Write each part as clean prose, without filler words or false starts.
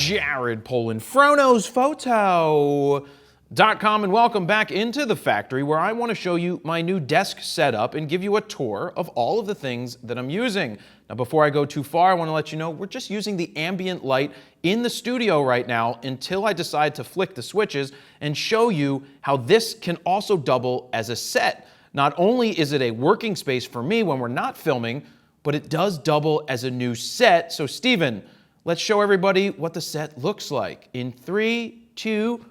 Jared Polin, FroKnowsPhoto.com, and welcome back into the factory where I want to show you my new desk setup and give you a tour of all of the things that I'm using. Now, before I go too far, I want to let you know we're just using the ambient light in the studio right now until I decide to flick the switches and show you how this can also double as a set. Not only is it a working space for me when we're not filming, but it does double as a new set. So, Steven, let's show everybody what the set looks like. In 3, 2,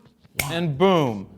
and boom,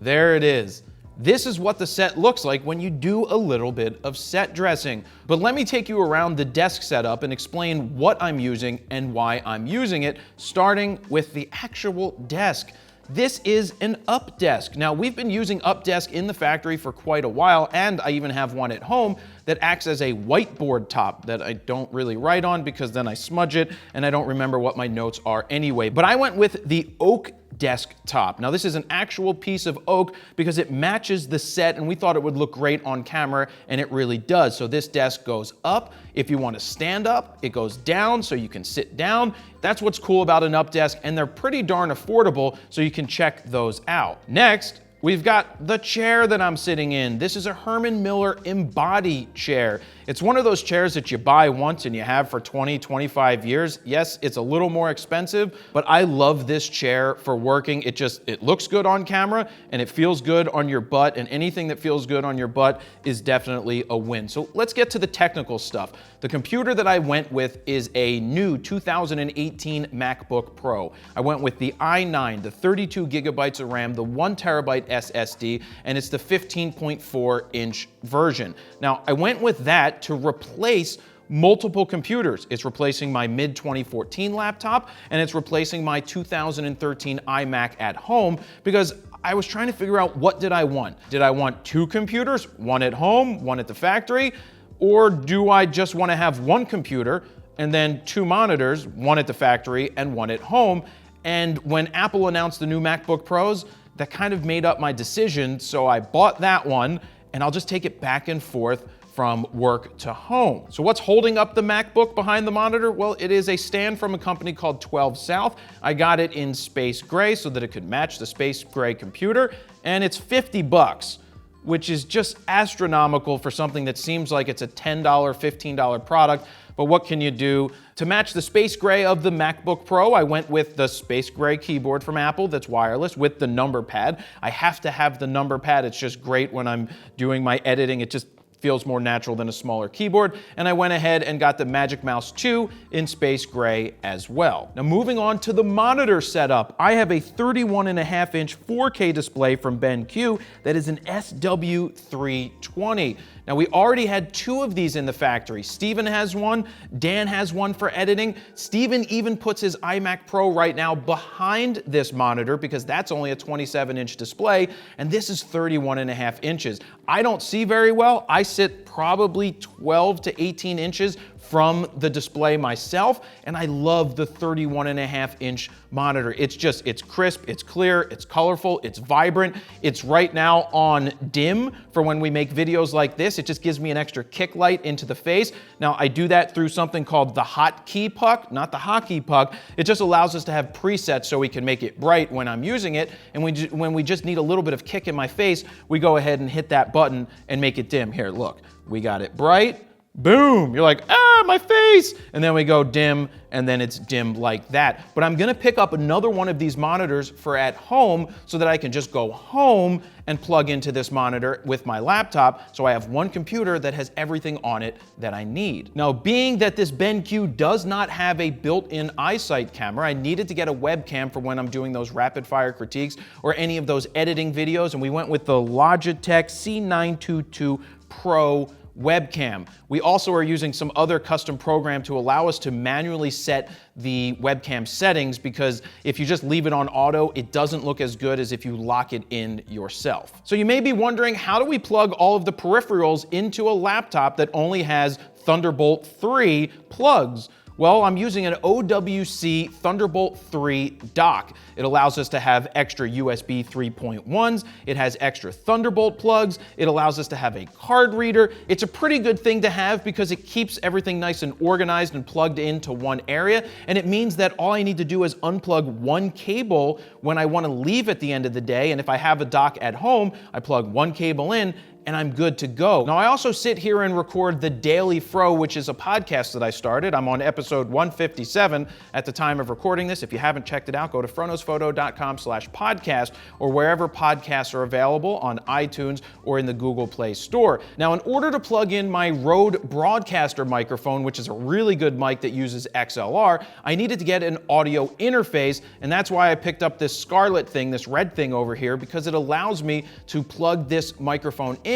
there it is. This is what the set looks like when you do a little bit of set dressing. But let me take you around the desk setup and explain what I'm using and why I'm using it, starting with the actual desk. This is an up desk. Now, we've been using up desk in the factory for quite a while, and I even have one at home that acts as a whiteboard top that I don't really write on because then I smudge it and I don't remember what my notes are anyway. But I went with the oak desk top. Now, this is an actual piece of oak because it matches the set, and we thought it would look great on camera, and it really does. So this desk goes up. If you want to stand up, it goes down so you can sit down. That's what's cool about an up desk, and they're pretty darn affordable, so you can check those out. Next, we've got the chair that I'm sitting in. This is a Herman Miller Embody chair. It's one of those chairs that you buy once and you have for 20, 25 years. Yes, it's a little more expensive, but I love this chair for working. It looks good on camera and it feels good on your butt, and anything that feels good on your butt is definitely a win. So let's get to the technical stuff. The computer that I went with is a new 2018 MacBook Pro. I went with the i9, the 32 gigabytes of RAM, the 1 terabyte SSD, and it's the 15.4-inch version. Now, I went with that to replace multiple computers. It's replacing my mid-2014 laptop, and it's replacing my 2013 iMac at home because I was trying to figure out, what did I want? Did I want 2 computers, one at home, one at the factory? Or do I just want to have 1 computer and then 2 monitors, one at the factory and one at home? And when Apple announced the new MacBook Pros, that kind of made up my decision, so I bought that one, and I'll just take it back and forth from work to home. So what's holding up the MacBook behind the monitor? Well, it is a stand from a company called 12 South. I got it in space gray so that it could match the space gray computer, and it's 50 bucks, which is just astronomical for something that seems like it's a $10, $15 product. But what can you do? To match the space gray of the MacBook Pro, I went with the space gray keyboard from Apple that's wireless with the number pad. I have to have the number pad. It's just great when I'm doing my editing. It just feels more natural than a smaller keyboard. And I went ahead and got the Magic Mouse 2 in space gray as well. Now, moving on to the monitor setup, I have a 31.5-inch 4K display from BenQ that is an SW320. Now, we already had 2 of these in the factory. Steven has one, Dan has one for editing. Steven even puts his iMac Pro right now behind this monitor because that's only a 27-inch display, and this is 31.5 inches. I don't see very well. I sit probably 12 to 18 inches from the display myself, and I love the 31.5-inch monitor. It's crisp, it's clear, it's colorful, it's vibrant. It's right now on dim for when we make videos like this. It just gives me an extra kick light into the face. Now, I do that through something called the hotkey puck, not the hockey puck. It just allows us to have presets so we can make it bright when I'm using it, and when we just need a little bit of kick in my face, we go ahead and hit that button and make it dim. Here, look, we got it bright. Boom, you're like, ah, my face. And then we go dim, and then it's dim like that. But I'm gonna pick up another one of these monitors for at home so that I can just go home and plug into this monitor with my laptop. So I have one computer that has everything on it that I need. Now, being that this BenQ does not have a built-in iSight camera, I needed to get a webcam for when I'm doing those rapid fire critiques or any of those editing videos. And we went with the Logitech C922 Pro webcam. We also are using some other custom program to allow us to manually set the webcam settings, because if you just leave it on auto, it doesn't look as good as if you lock it in yourself. So you may be wondering, how do we plug all of the peripherals into a laptop that only has Thunderbolt 3 plugs? Well, I'm using an OWC Thunderbolt 3 dock. It allows us to have extra USB 3.1s. It has extra Thunderbolt plugs. It allows us to have a card reader. It's a pretty good thing to have because it keeps everything nice and organized and plugged into one area. And it means that all I need to do is unplug one cable when I want to leave at the end of the day. And if I have a dock at home, I plug one cable in and I'm good to go. Now, I also sit here and record the Daily Fro, which is a podcast that I started. I'm on episode 157 at the time of recording this. If you haven't checked it out, go to FroKnowsPhoto.com/podcast or wherever podcasts are available on iTunes or in the Google Play Store. Now, in order to plug in my Rode Broadcaster microphone, which is a really good mic that uses XLR, I needed to get an audio interface, and that's why I picked up this Scarlett thing, this red thing over here, because it allows me to plug this microphone in,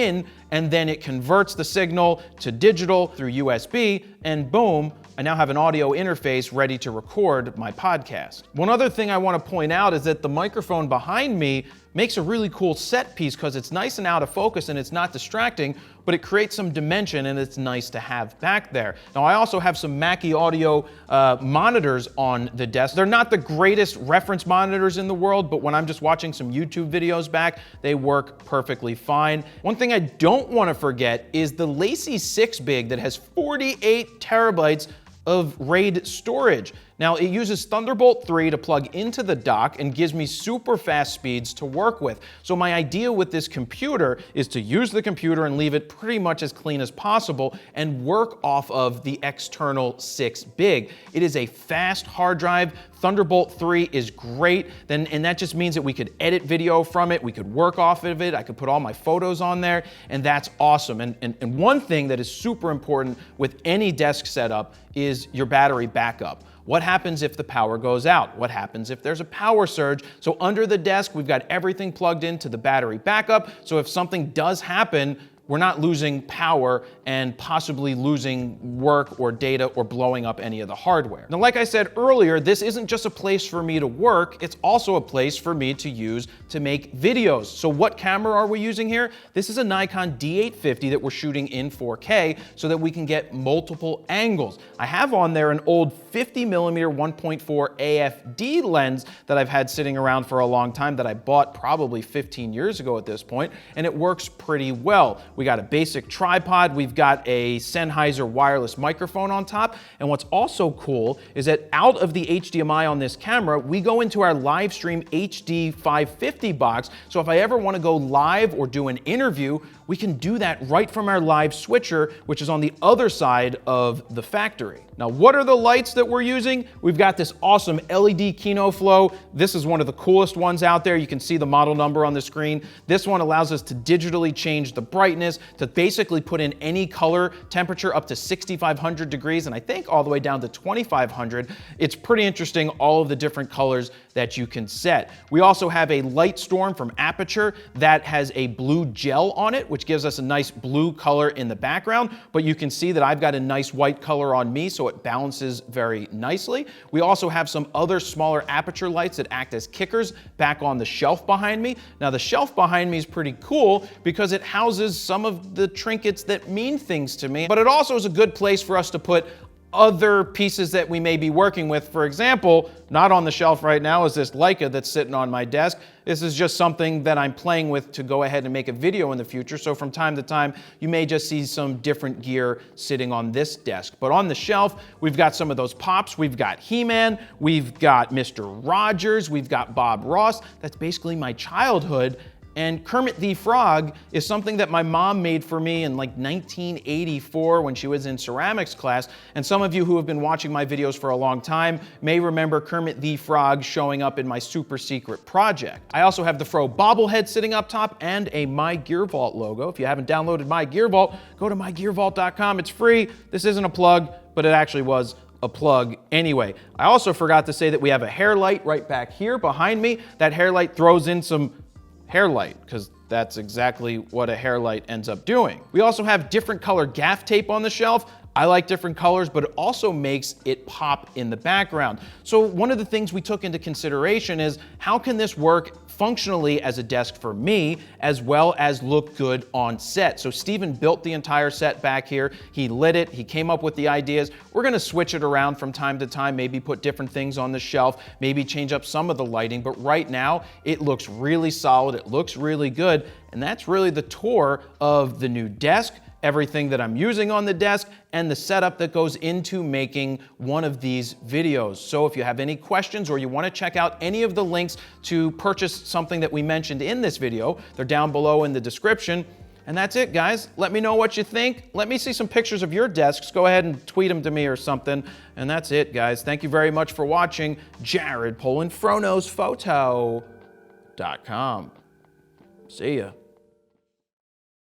and then it converts the signal to digital through USB, and boom, I now have an audio interface ready to record my podcast. One other thing I want to point out is that the microphone behind me makes a really cool set piece because it's nice and out of focus and it's not distracting, but it creates some dimension and it's nice to have back there. Now, I also have some Mackie Audio monitors on the desk. They're not the greatest reference monitors in the world, but when I'm just watching some YouTube videos back, they work perfectly fine. One thing I don't want to forget is the Lacy 6 Big that has 48 terabytes of RAID storage. Now, it uses Thunderbolt 3 to plug into the dock and gives me super fast speeds to work with. So my idea with this computer is to use the computer and leave it pretty much as clean as possible and work off of the external 6 Big. It is a fast hard drive. Thunderbolt 3 is great, and that just means that we could edit video from it, we could work off of it, I could put all my photos on there, and that's awesome. And one thing that is super important with any desk setup is your battery backup. What happens if the power goes out? What happens if there's a power surge? So under the desk, we've got everything plugged into the battery backup, so if something does happen, we're not losing power and possibly losing work or data or blowing up any of the hardware. Now, like I said earlier, this isn't just a place for me to work, it's also a place for me to use to make videos. So what camera are we using here? This is a Nikon D850 that we're shooting in 4K so that we can get multiple angles. I have on there an old 50mm 1.4 AFD lens that I've had sitting around for a long time that I bought probably 15 years ago at this point, and it works pretty well. We got a basic tripod, we've got a Sennheiser wireless microphone on top, and what's also cool is that out of the HDMI on this camera, we go into our Livestream HD 550 box, so if I ever want to go live or do an interview, we can do that right from our live switcher, which is on the other side of the factory. Now, what are the lights that we're using? We've got this awesome LED Kino Flow. This is one of the coolest ones out there. You can see the model number on the screen. This one allows us to digitally change the brightness, to basically put in any color temperature up to 6,500 degrees, and I think all the way down to 2,500. It's pretty interesting, all of the different colors that you can set. We also have a Light Storm from Aperture that has a blue gel on it, which gives us a nice blue color in the background, but you can see that I've got a nice white color on me, so it balances very nicely. We also have some other smaller aperture lights that act as kickers back on the shelf behind me. Now, the shelf behind me is pretty cool because it houses some of the trinkets that mean things to me, but it also is a good place for us to put other pieces that we may be working with. For example, not on the shelf right now is this Leica that's sitting on my desk. This is just something that I'm playing with to go ahead and make a video in the future. So from time to time, you may just see some different gear sitting on this desk. But on the shelf, we've got some of those pops. We've got He-Man, we've got Mr. Rogers, we've got Bob Ross. That's basically my childhood. And Kermit the Frog is something that my mom made for me in like 1984 when she was in ceramics class. And some of you who have been watching my videos for a long time may remember Kermit the Frog showing up in my super secret project. I also have the Fro bobblehead sitting up top and a My Gear Vault logo. If you haven't downloaded My Gear Vault, go to mygearvault.com. It's free. This isn't a plug, but it actually was a plug anyway. I also forgot to say that we have a hair light right back here behind me. That hair light throws in some hair light, because that's exactly what a hair light ends up doing. We also have different color gaff tape on the shelf. I like different colors, but it also makes it pop in the background. So one of the things we took into consideration is how can this work functionally as a desk for me, as well as look good on set. So Steven built the entire set back here. He lit it, he came up with the ideas. We're gonna switch it around from time to time, maybe put different things on the shelf, maybe change up some of the lighting, but right now it looks really solid, it looks really good, and that's really the tour of the new desk, everything that I'm using on the desk, and the setup that goes into making one of these videos. So if you have any questions or you want to check out any of the links to purchase something that we mentioned in this video, they're down below in the description. And that's it, guys. Let me know what you think. Let me see some pictures of your desks. Go ahead and tweet them to me or something. And that's it, guys. Thank you very much for watching. Jared Polin, FroKnowsPhoto.com. See ya.